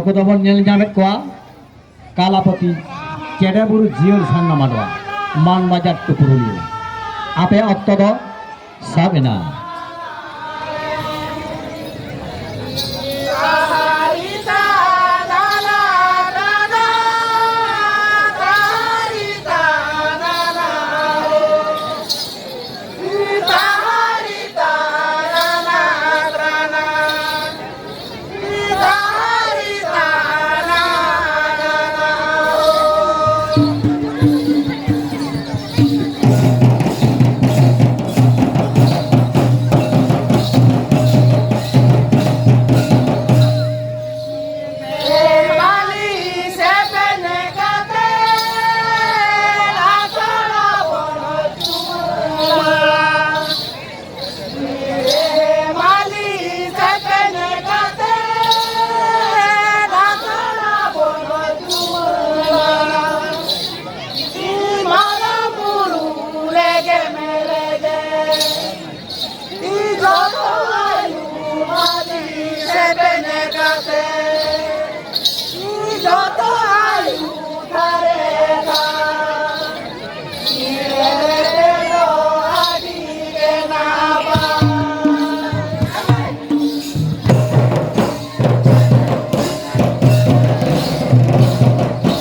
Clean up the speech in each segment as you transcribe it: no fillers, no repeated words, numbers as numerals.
नुकु दबन nail जामेत कोआ कालापति चेडेबुरु जियर सान्ना मानवा मान बाजार टुपुरुलिया आपे अक्तो दो साबेना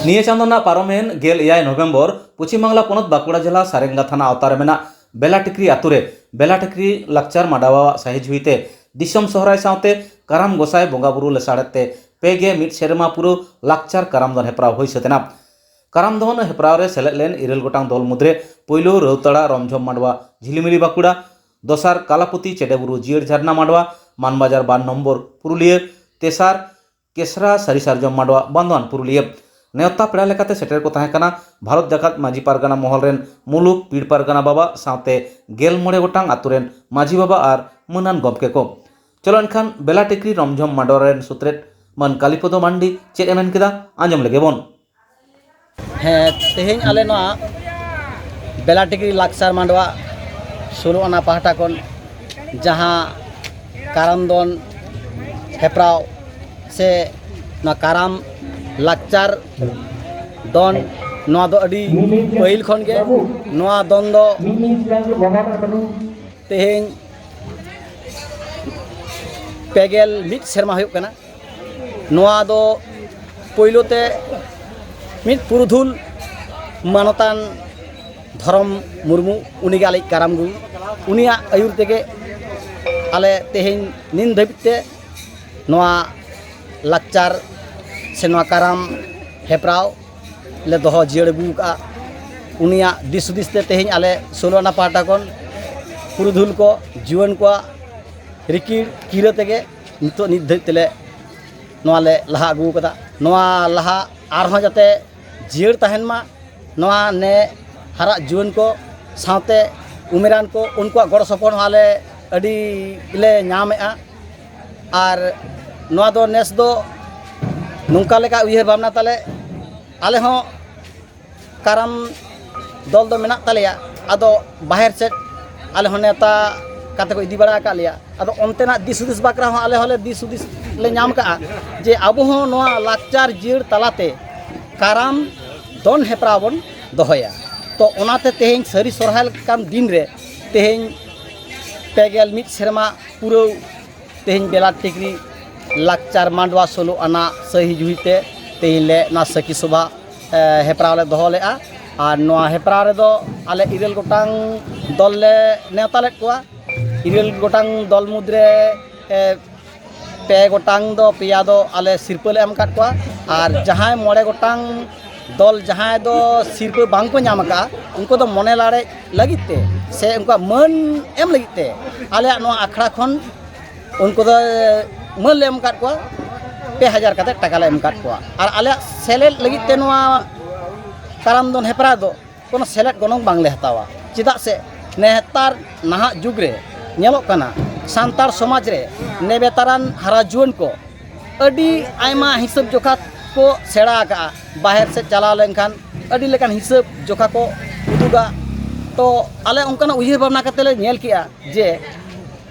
निये चांदोना पारोमेन गेल 9 नवेम्बर पश्चिम बांगला पोनत बाकुड़ा जिला सारेंगा थाना आवतारे मेना बेलाटेक्री आतुरे बेलाटेक्री लाक्चार माडावा साहिज हुईते दिसम सोहराय सावते काराम गोसाई बोंगा बुरु लेसाड़ते पेगे मिट सेरमा पुरो लाक्चार काराम दन हेप्राव होई सतेना काराम दन हेप्राव रे सेलेद लेन 9 गोटांग दल मुद्रे पयलो रौताड़ा रमझम माडवा झिलिमिली बाकुड़ा दोसार कालापति चेडेबुरु जियर झरना माडवा मानबाजार 2 नम्बर पुरुलिया तेसार केसरा सारिसारजम माडवा बांधवान पुरुलिया नेवता पेड़ा लेकाते सेटर को ताहें भारत जाकात माजी पारगाना महल रेन मुलुक पीड़ पारगाना बाबा सावते गेल मोड़े गोटांग आतुरेन माजी बाबा और मनान गमके को चलो एनखान बेला टेकरी रमझम माडोरेन सुत्रेट मन कालीपदो मांडी चेक एमेन केदा आंजम लेगे बोन हाँ तेहें आले ना बेला टेकरी लाक्सार मांडवा सोलो आना पाहटा कोन जहाँ काराम दोन हेप्राव से ना काराम लाक्चार दोन नवा दो अडी पहिल खन के नवा दोन दो तेहें पेगेल मिट सेरमा हुयुग कना नवा दो पहिलोते मिट पुरुधुल मानतान धरम मुर्मू उनी आले काराम गु उनिया आयुर तेगे आले तेहें निन धबिते नवा लाक्चार से नवा काराम हेप्राव ले दोहो जियर अगू का उनिया दिस हुदिसते तेहें आले सोलोना पाटा कोन पुरुधुल को जीवन को रिकिर किरा तेगे नितो नित धरि तेले नवा ले लहा अगू कदा नवा लहा आरहों जाते जियर तहन मा नवा ने हरा जीवन को सावते उमेरान को उनको गड़ सपन आले अडी ले नामेआ और नवा दो नेस दो नौका लेका उयहर भावना ताले आले हों काराम दल दो मेना तालेया आदो बाहर से आले हों नेता काते को इदी बड़ा का लिया आदो ओंतेना दिस हुदिस बाकरा हों आले होले दिस हुदिस ले नाम का जे आबो हों नवा लाक्चार जियर तलाते काराम दोन हेप्राबन दोहया तो ओनाते तेहें सरी सोरहाल कान दिन रे तेहें पेगेल मिट सेरमा पुरो तेहें बेला टेकरी लाक्चार मांडवा सोलो आना सही जुहिते तेले ना सखी सभा हेप्राव ले दोहो लेआ और नवा हेप्राव रे दो आले 9 गोटांग दल ले नेवता लेद कोआ 9 गोटांग दल मुद्रे पे गोटांग दो पेया दो आले सिरपा ले एम काट कोआ और जहां 9 गोटांग दल जहां दो सिरपा बांग को नाम का उनको दो मने लाड़े लगिते से उनका मन एम लगिते आले नवा अखड़ा खन उनको दो मन ले एम काट को 2000 कते टाका ले एम काट को और आले सेलेट लगी ते नवा काराम दोन हेप्रा दो कोनो सेलेट गनोंग बांगले हतावा चिदा से नेहतार नाहा जुग रे नेलो कना सांतार समाज रे नेबेतारान हरा जुवन को अडी आयमा हिसाब जोखा को सेड़ा का बाहर से चला लेनखान अडी लेकान हिसाब जोखा को उदुगा तो आले उनका उयहर भावना कते ले नेल किया जे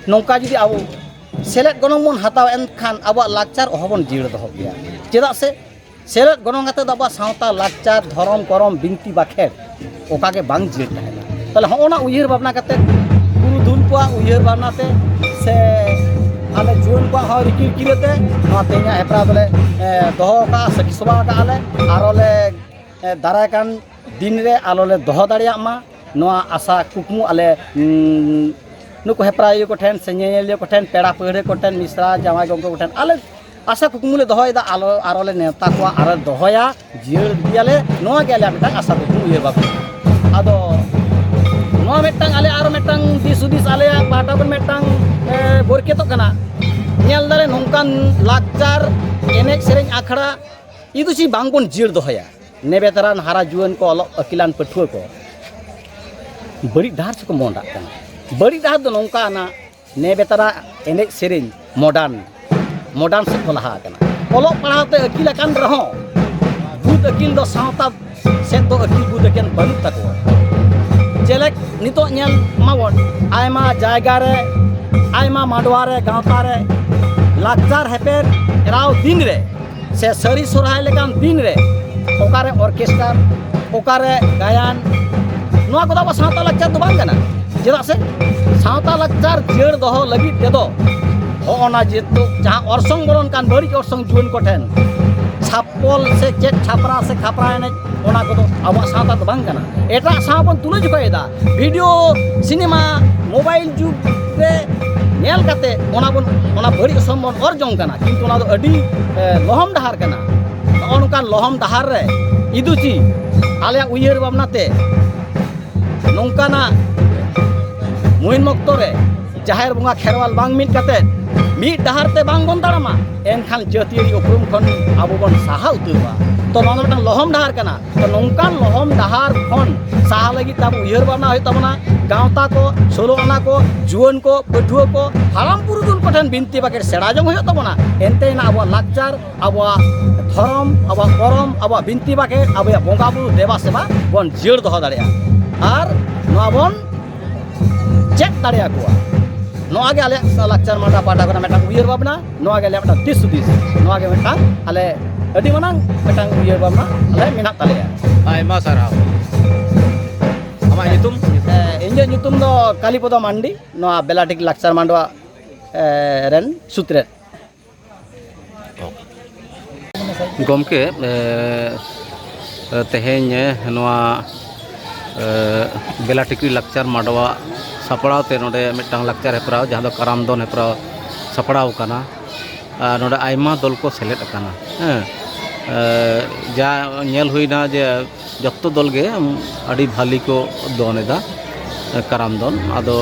नौका जुदी आबो सेलेद गनों बन हताव एनखान अब लाकचार अहबन जीड़ दो गया चेदा से सेलेद गनों आते अब सावता लाकचार धरम करम बिनती बाखेर ओकागे बांग जीड़ तहना तले होना उयहर भावना करते पुरुधुल को उयहर भावना से आले जुन को हाँ रिकिर किरते तेना हेपरा बोले दह का सखी सभा का आले आरोले दाराकान दिन रे आलोले दह दाड़िया मा नोआ आशा कुकमु आले नुको हेपराइयो को ठेन सेंजेलियो को ठेन पेड़ा पेड़े को ठेन मिश्रा जामाई गंगो को ठेन आले आशा कुकमु ले दहयदा आलो आरोले नेता को आरो दहया जियर दियाले नोआ गेले मिटांग आशा कुकमु ये बाबू आदो नोआ मिटांग आले आरो मिटांग दिसुदिस आले पाटा को मिटांग बोरकेतो कना नेल दाले नोंकान लाकचार एनेक सेरेंग आखड़ा इदु ची बांगबन जियर दहया नेबेतरान हारा जुवन को अलो अकिलान पठुआ को बड़ी डाहर से को मोंडा कना बड़ी डाहर दो नोंका ना नेबेतरा एनेक सेरेंग मॉडर्न से खोला कना अलो पढ़ाते अकिल कान रहो बुद अकिल दो सावता से तो अकिल बुद अकिल बनु तको जेलेक नितो नेल मावन आयमा जायगा रे आयमा माडवा रे गावता रे लाकचार हेपेर राव दिन रे से सरी सोरहाय लेकान दिन रे ओकारे ऑर्केस्ट्रा ओकारे गायन नोआ को सावता लाकचार दो बांग कना चेदा से सावता लाकचार जेड़ दो लगित दे दो होना जेतो जहाँ ऑर्संग बरन कान बड़ी ऑर्संग जुन को ठेन छापल से चेक छापरा से खापरा ने ओना को अब सावता तो बांग कना एटा सावन तुले जुकायदा वीडियो सिनेमा मोबाइल जुग रे नेल काते ओना बड़ी सम्मान और जंग कना किंतु ओना दो अडी लहम डहार कना ओनकान लहम डहार रे इदुची आले उयहर बाबनाते नोंकाना मुहिन मक्तो रे जाहेर बुंगा खेरवाल बांग मिट काते मिट डहार ते बांग बन दाड़ामा एनखान जातीय उपरुम खन आबो बन साहा उतरवा तो नोना मिटांग लहम डहार कना तो नोंकान लहम डहार खन साहा लगी तब उयहर बाबना होय तबना गावता को सोलो आना को जुवन को पठुआ को हाराम पुरुदुल को ठन बिनती बाके सेड़ा जंग होय तबना एनते ना आबो लाकचार आबो धरम आबो करम आबो बिनती बाके आबो बोंगा बुरु देवा सेवा बन जियर दह दाड़िया आर नोआ बन चेक दाड़िया को नोआ गे आले लाकचार माटा पाटा को मेटा उयहर बाबना नोआ गे आले मेटा दिस सुदिस नोआ गे मेटा आले अडी मनांग मेटा उयहर बाबना आले मेना तालेया आयमा साराव आमा nyutum इंजे nyutum दो कालीपद मांडी नोआ बेलाटिक लाकचार मांडवा रेन सुत्रे गमके तेहेñ नोआ बेलाटिकी लाकचार मांडवा सपड़ाव ते नोडे मिटांग लाकचार हेपराव जहाँ दो कराम दोन हेपराव सपड़ाव कना नोडे आयमा दल को सेलेद कना जा नेल हुईना जे जत्तो दल गे अड़ी भाली को दोनेदा कराम दोन आदो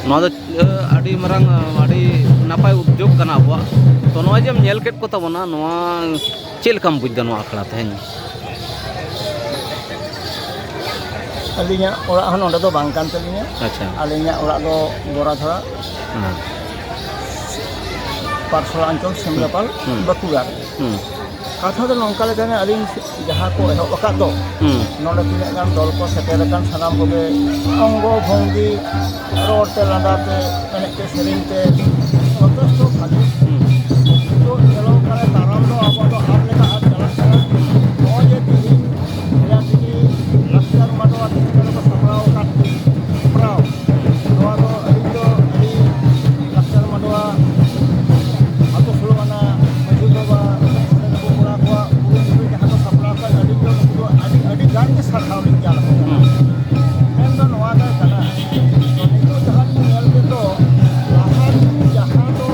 नोआ दो अड़ी मरंग अड़ी नापाय उद्योग कना अबवा तो नोआ जे नेल केट को तबना नोआ चेल कम बुझ दा नोआ आखड़ा तेहेñ अलिया ओरा हन ओंडे दो बांग कान तलिया अच्छा अलिया ओरा दो गोराधरा पाठशाला अंचल सिमलापाल बाकुड़ा कथा दो नौका लेकाने अलिन जहाँ को एहब अकाद दो नोडे तिना गान दल को सेटेर कान सानाम कोगे अंगो भंगी रोडते लांदाते एनेते सेरिंगते जथेष्ट भागे तो चलो काने ताराम दो आबो दो हाथ लेका हाथ चला चला नोए जे तिहिन या तिनि लाकचार माडवा तिनि को सपराव कान सपराव नोआ दो अलिन दो अली लाकचार माडवा आतो सुलवाना मजुदोबा को पुरा को पुरु जहाँ को सपराव का अलिन दो अडी गान के सरखाव लिन जाला एन दो नोआ दा कना तो जहाँ नेल के तो लाहार जहाँ तो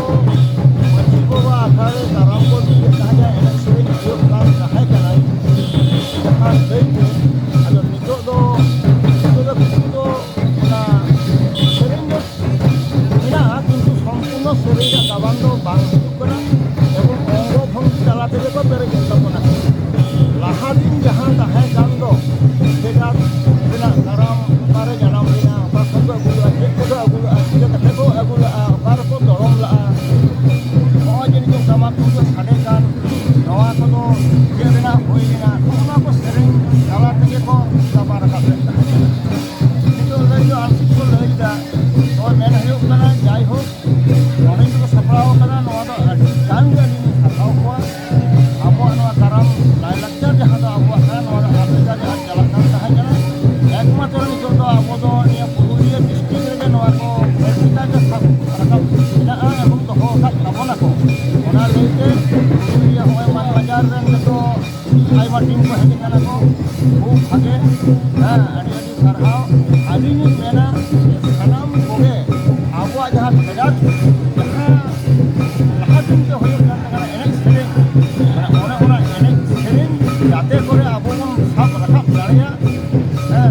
मजुदोबा आखारे ताराम को जहाँ जा एनक सेरिंग योग कान रहाय कना जहाँ गई अदो नितो दो ना सेरिंग दो इना किंतु सम्पूर्ण सेरिंग गाबान दो बांग हिजुग कना एवं अंगो भंगी ताला तेगे को पेरे तबना लाहा दिन जहाँ ताहे कान दो सेगा बिना कराम पारे जनाम लेना पासन को अगुला चेक को अगुला सिगा कथे को अगुला पार को दरम ला नोआ जे नितो कामा को साडे कान नोआ को दो जे बिना होई लेना नोआ को सेरिंग ताला तेगे को गाबा रखा नितो लई जो आर्थिक को लई दा तो मेन हुयुग कना जाय हो ᱵᱷᱟᱜᱮ ᱟᱹᱰᱤ ᱥᱟᱨᱦᱟᱣ ᱟᱹᱞᱤᱧ ᱢᱮᱱᱟ ᱥᱟᱱᱟᱢ ᱠᱚᱜᱮ ᱟᱵᱚᱣᱟᱜ ᱡᱟᱦᱟᱸ ᱯᱷᱮᱰᱟᱛ ᱡᱟᱦᱟᱸ ᱞᱟᱦᱟ ᱫᱤᱱᱛᱮ ᱦᱩᱭᱩᱜ ᱠᱟᱱ ᱛᱟᱵᱚᱱᱟ ᱮᱱᱮᱡ ᱥᱮᱨᱮᱧ ᱚᱱᱮ ᱚᱱᱟ ᱮᱱᱮᱡ ᱥᱮᱨᱮᱧ ᱡᱟᱛᱮ ᱠᱚᱨᱮ ᱟᱵᱚ ᱵᱚᱱ ᱥᱟᱵ ᱨᱟᱠᱟᱵ ᱫᱟᱲᱮᱭᱟᱜ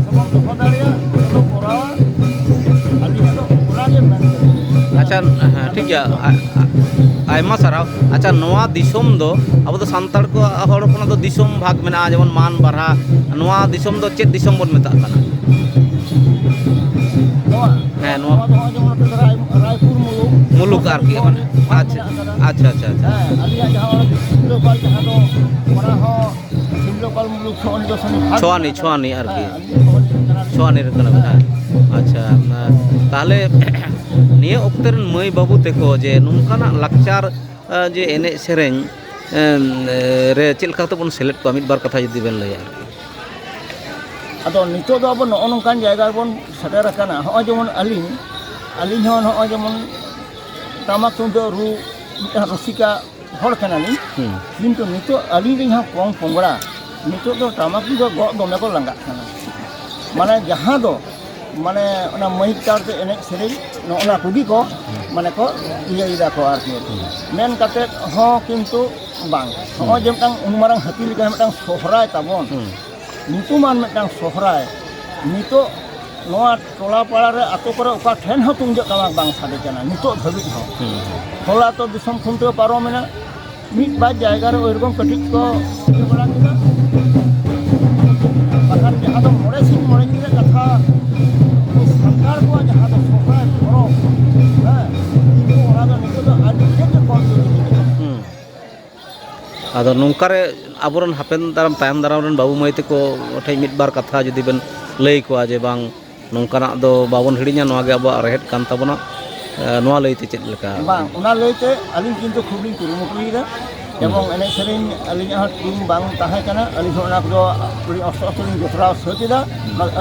ᱥᱮᱵᱚᱱ ᱫᱚᱦᱚ ᱫᱟᱲᱮᱭᱟᱜ ᱵᱚᱱ ᱠᱚᱨᱟᱣᱟ ᱟᱹᱞᱤᱧᱟᱜ ᱫᱚ ᱚᱱᱟᱜᱮ ᱢᱮᱱ ᱟᱪᱪᱷᱟ ᱴᱷᱤक ᱜᱮᱭᱟ ᱟᱭᱢᱟ ᱥᱟᱨᱦᱟᱣ ᱟᱪᱪᱷᱟ ᱱᱚᱣᱟ ᱫᱤᱥᱚᱢ ᱫᱚ ᱟᱵᱚ ᱫᱚ ᱥᱟᱱᱛᱟᱲ ᱠᱚ ᱦᱚᱲ ᱦᱚᱯᱚᱱᱟᱜ ᱫᱚ ᱫᱤᱥᱚᱢ ᱵᱷᱟᱜᱽ ᱢᱮᱱᱟᱜᱼᱟ ᱡᱮᱢᱚᱱ ᱢᱟᱱ ᱵᱟᱨᱦᱟ ᱱᱚᱣᱟ ᱫᱤᱥᱚᱢ ᱫᱚ ᱪᱮᱫ ᱫᱤᱥᱚᱢ ᱵᱚᱱ ᱢᱮᱛᱟᱜ ᱠᱟᱱᱟ ᱱᱚᱣᱟ ᱦᱮᱸ ᱱᱚᱣᱟ ᱱᱚᱣᱟ ᱫᱚ ᱱᱚᱜᱼᱚᱭ ᱡᱮᱢᱚᱱ ᱨᱟᱭᱯᱩᱨ ᱢᱩᱞᱩᱠ ᱢᱩᱞᱩᱠ ᱟᱨᱠि ᱢᱟᱱᱮ ᱟᱪᱪᱷᱟ ᱟᱪᱪᱷᱟ ᱟᱪᱪᱷᱟ ᱟᱪᱪᱷᱟ ᱟᱹᱞᱤᱧᱟᱜ ᱡᱟᱦᱟᱸ ᱥᱤᱢᱞᱟᱹᱯᱟᱞ ᱡᱟᱦᱟᱸ ᱫᱚ ᱚᱱᱟ ᱦᱚᱸ ᱥᱤᱢᱞᱟᱹᱯᱟᱞ ᱢᱩᱞᱩᱠ ᱪᱷᱚᱣᱟᱱᱤ ᱫᱚᱥᱚᱱᱤ ᱵᱷᱟᱜᱽ ছোয়ানি আরকি ᱟᱹᱞᱤᱧ ছোয়ানি ᱨᱮ হ্যাঁ আচ্ছা তাহলে নিয়ে অক্তে ᱨᱮᱱ ᱢᱟᱹᱭ ᱵᱟᱹᱵᱩ ᱛᱮᱠᱚ ᱡᱮ ᱱᱚᱝᱠᱟᱱᱟᱜ ᱞᱟᱠᱪᱟᱨ ᱡᱮ ᱮᱱᱮᱡ ᱥᱮᱨᱮᱧ ᱨᱮ ᱪᱮᱫ ᱞᱮᱠᱟ ᱠᱟᱛᱮ ᱵᱚᱱ ᱥᱮᱞᱮᱫ ᱠᱚᱣᱟ ᱢᱤᱫ ᱵᱟᱨ ᱠᱟᱛᱷᱟ ᱡᱩᱫᱤ ᱵᱮᱱ ᱞᱟᱹᱭᱟ ᱟᱨᱠᱤ ᱟᱫᱚ ᱱᱤᱛᱚᱜ ᱫᱚ ᱟᱵᱚ ᱱᱚᱜᱼᱚ ᱱᱚᱝᱠᱟᱱ ᱡᱟᱭᱜᱟ ᱨᱮᱵᱚᱱ ᱥᱮᱴᱮᱨ ᱟᱠᱟᱱᱟ ᱦᱚᱸᱜᱼᱚᱭ ᱡᱮᱢᱚᱱ ᱟᱹᱞᱤᱧ ᱦᱚᱸ ᱱᱚᱜᱼᱚᱭ ᱡᱮᱢᱚᱱ ᱴᱟᱢᱟᱠ ᱛᱩᱢᱫᱟᱜ ᱨᱩ ᱢᱤᱫᱴᱟᱝ ᱨᱩᱥᱤᱠᱟ ᱦᱚᱲ ᱠᱟᱱᱟᱞᱤᱧ ᱠᱤᱱᱛᱩ ᱱᱤᱛᱚᱜ ᱟᱹᱞᱤᱧ ᱨᱮᱱ ᱦᱚᱸ ᱯᱚᱝ ᱯᱚᱝᱲᱟ ᱱᱤᱛᱚᱜ ᱫᱚ ᱴᱟᱢᱟᱠ ᱫᱚ ᱜᱚᱜ ᱫᱚᱢᱮ ᱠᱚ ᱞᱟᱸᱜᱟᱜ ᱠᱟᱱᱟ ᱢᱟᱱᱮ ᱡᱟᱦᱟᱸ ᱫᱚ ᱢᱟᱱᱮ ᱚᱱᱟ ᱢᱟᱹᱭᱤᱠ ᱛᱟᱲᱛᱮ ᱮᱱᱮᱡ ᱥᱮᱨᱮᱧ ᱱᱚᱜᱼᱚᱱᱟ ᱠᱚᱜᱮ ᱠᱚ ᱢᱟᱱᱮ ko ᱤᱭᱟᱹᱭᱮᱫᱟ ᱠᱚ ᱟᱨᱠᱤ ᱢᱮᱱ ᱠᱟᱛᱮᱫ ᱦᱚᱸ ᱠᱤᱱᱛᱩ ᱵᱟᱝ ᱱᱚᱜᱼᱚᱭ ᱡᱮ ᱢᱤᱫᱴᱟᱝ ᱩᱱᱢᱟᱨᱟᱝ ᱦᱟᱹᱛᱤ ᱞᱮᱠᱟ ᱢᱤᱫᱴᱟᱝ ᱥᱚᱦᱨᱟᱭ ᱛᱟᱵᱚᱱ ᱧᱩᱛᱩᱢᱟᱱ ᱢᱤᱫᱴᱟᱝ ᱥᱚᱦᱨᱟᱭ ᱱᱤᱛᱚᱜ ᱱᱚᱣᱟ ᱴᱚᱞᱟ ᱯᱟᱲᱟ ᱨᱮ ᱟᱛᱳ ᱠᱚᱨᱮ ᱚᱠᱟ ᱴᱷᱮᱱ ᱦᱚᱸ ᱛᱩᱢᱫᱟᱜ ᱴᱟᱢᱟᱠ ᱵᱟᱝ ᱥᱟᱰᱮ ᱠᱟᱱᱟ ᱱᱤᱛᱚᱜ ᱫᱷᱟᱹᱵᱤᱡ ᱦᱚᱸ ᱦᱚᱞᱟ ᱛᱚ ᱫᱤᱥᱚᱢ ᱠᱷᱩᱱᱴᱟᱹᱣ ᱯᱟᱨᱚᱢᱮᱱᱟ ᱢᱤᱫ ᱵᱟᱨ ᱡᱟᱭᱜᱟ ᱨᱮ ᱳᱭᱨᱚᱠᱚᱢ ᱠᱟᱹᱴᱤᱡ ᱠᱚ ᱤᱭᱟᱹ ᱵᱟᱲᱟ ᱠᱮᱫᱟ ᱵᱟᱠᱷᱟᱱ ᱡᱟᱦᱟᱸ ᱫᱚ ᱢᱚᱬᱮ ᱥᱤᱧ ᱢᱚᱬᱮ ᱧᱤᱫᱟᱹ ᱠᱟᱛᱷᱟ ᱥᱟᱱᱛᱟᱲ ᱠᱚᱣᱟᱜ ᱡᱟᱦᱟᱸ ᱫᱚ ᱥᱚᱦᱨᱟᱭ ᱯᱚᱨᱚᱵᱽ ᱠᱤᱱᱛᱩ ᱚᱱᱟ ᱫᱚ ᱱᱤᱛᱚᱜ ᱫᱚ ᱟᱹᱰᱤ ᱛᱮᱫ ᱜᱮ ᱠᱚᱢ ᱤᱫᱤ ᱠᱟᱱᱟ ᱟᱫᱚ ᱱᱚᱝᱠᱟᱨᱮ ᱟᱵᱚᱨᱮᱱ ᱦᱟᱯᱮᱱ ᱫᱟᱨᱟᱢ ᱛᱟᱭᱚᱢ ᱫᱟᱨᱟᱢ ᱨᱮᱱ ᱵᱟᱹᱵᱩ ᱢᱟᱹᱭ ᱛᱮᱠᱚ ᱴᱷᱮᱱ ᱢᱤᱫ ᱵᱟᱨ ᱠᱟᱛᱷᱟ ᱡᱩᱫᱤ ᱵᱮᱱ ᱞᱟᱹᱭ ᱠᱚᱣᱟ ᱡᱮ ᱵᱟᱝ ᱱᱚᱝᱠᱟᱱᱟᱜ ᱫᱚ ᱵᱟᱵᱚᱱ ᱦᱤᱲᱤᱧᱟ ᱱᱚᱣᱟ ᱜᱮ ᱟᱵᱚᱣᱟᱜ ᱨᱮᱦᱮᱫ ᱠᱟᱱ ᱛᱟᱵᱚᱱᱟ ᱱᱚᱣᱟ ᱞᱟᱹᱭᱛᱮ ᱪᱮᱫ ᱞᱮᱠᱟ ᱵᱟᱝ ᱚᱱᱟ ᱞᱟᱹᱭᱛᱮ ᱟᱹᱞᱤᱧ ᱠᱤᱱᱛᱩ ᱠᱷᱩᱵ ᱞᱤᱧ ᱠᱩᱨᱩᱢᱩᱴᱩᱭᱮᱫᱟ এবং ᱮᱱᱮᱡ ᱥᱮᱨᱮᱧ ᱟᱹᱞᱤᱧᱟᱜ ᱦᱚᱸ ᱴᱤᱢ ᱵᱟᱝ ᱛᱟᱦᱮᱸ ᱠᱟᱱᱟ ᱟᱹᱞᱤᱧ ᱦᱚᱸ ᱚᱱᱟ ᱠᱚᱫᱚ ᱟᱹᱰᱤ ᱚᱥᱛᱚ ᱞᱤᱧ ᱡᱚᱛᱨᱟᱣ ᱥᱟᱹᱛ ᱮᱫᱟ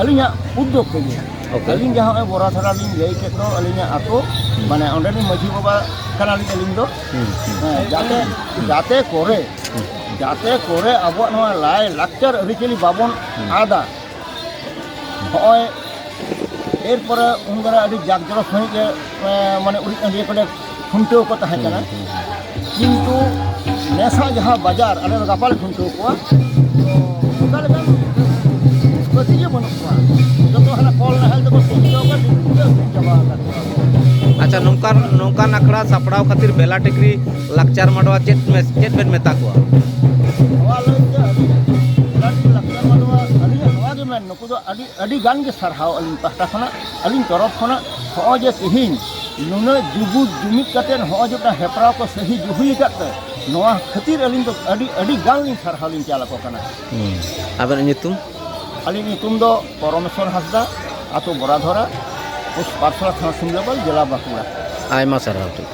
ᱟᱹᱞᱤᱧᱟᱜ ᱩদ্যোগ ᱛᱮᱜᱮ ᱟᱹᱞᱤᱧ ᱡᱟᱦᱟᱸ ᱱᱚᱜᱼᱚᱭ ᱵᱚᱨᱟ ᱫᱷᱟᱨᱟ ᱞᱤᱧ ᱞᱟᱹᱭ ᱠᱮᱫ ᱫᱚ ᱟᱹᱞᱤᱧᱟᱜ ᱟᱛᱳ ᱢᱟᱱᱮ ᱚᱸᱰᱮᱱᱤᱡ ᱢᱟᱺᱡᱷᱤ ᱵᱟᱵᱟ ᱠᱟᱱᱟᱞᱤᱧ ᱟᱹᱞᱤᱧ ᱫᱚ যাতে করে আবহাওয়া নয় লাই লাকচার আরিচালি বাবন আদা হয় এরপরে উনদারা আদি জাকজরক হয়ে মানে ইয়ে করে খুঁটেও কো তাহে কানা কিন্তু নেশা যাহা বাজার আলে গাপাল খুঁটেও কোয়া তো ওকালে কান গতিয়ে বন কোয়া যত হানা কল নাহেল তো সুবিধাও কা জমা আচ্ছা নৌকান আখড়া সাপড়াও খাতির বেলা টেকরি লাকচার মাডোয়া চেট বেন মেতা কোয়া নুকু আদি গান গে সারহাও আলিন পাহটা খনা আলিন তরফ খনা ᱦᱚᱸᱜᱼᱚᱭ ᱡᱮ ᱛᱮᱦᱮᱧ ᱱᱩᱱᱟᱹᱜ ᱡᱩᱜᱩᱫ ᱡᱩᱢᱤᱫ ᱠᱟᱛᱮᱫ ᱦᱚᱸᱜᱼᱚᱭ ᱡᱮ ᱦᱮᱯᱨᱟᱣ ᱠᱚ ᱥᱟᱹᱦᱤ ᱡᱩᱦᱤ ᱟᱠᱟᱫ ᱱᱚᱣᱟ ᱠᱷᱟᱹᱛᱤᱨ ᱟᱹᱞᱤᱧ ᱫᱚ ᱟᱹᱰᱤ ᱜᱟᱱ ᱞᱤᱧ ᱥᱟᱨᱦᱟᱣ ᱞᱤᱧ ᱪᱟᱞ ᱟᱠᱚ ᱠᱟᱱᱟ ᱟᱵᱮᱱᱟᱜ ᱧᱩᱛᱩᱢ ᱟᱹᱞᱤᱧ ᱧᱩᱛᱩᱢ ᱫᱚ ᱯᱚᱨᱚᱢᱮᱥᱥᱚᱨ ᱦᱟᱸᱥᱫᱟ ᱟᱛᱳ ᱵᱚᱨᱟধᱚᱨᱟ ᱯᱳᱥᱴ ᱯᱟᱨᱥᱚᱱᱟ থানা সিমলাপাল জেলা বাঁকুড়া আইমা সারহাও ঠিক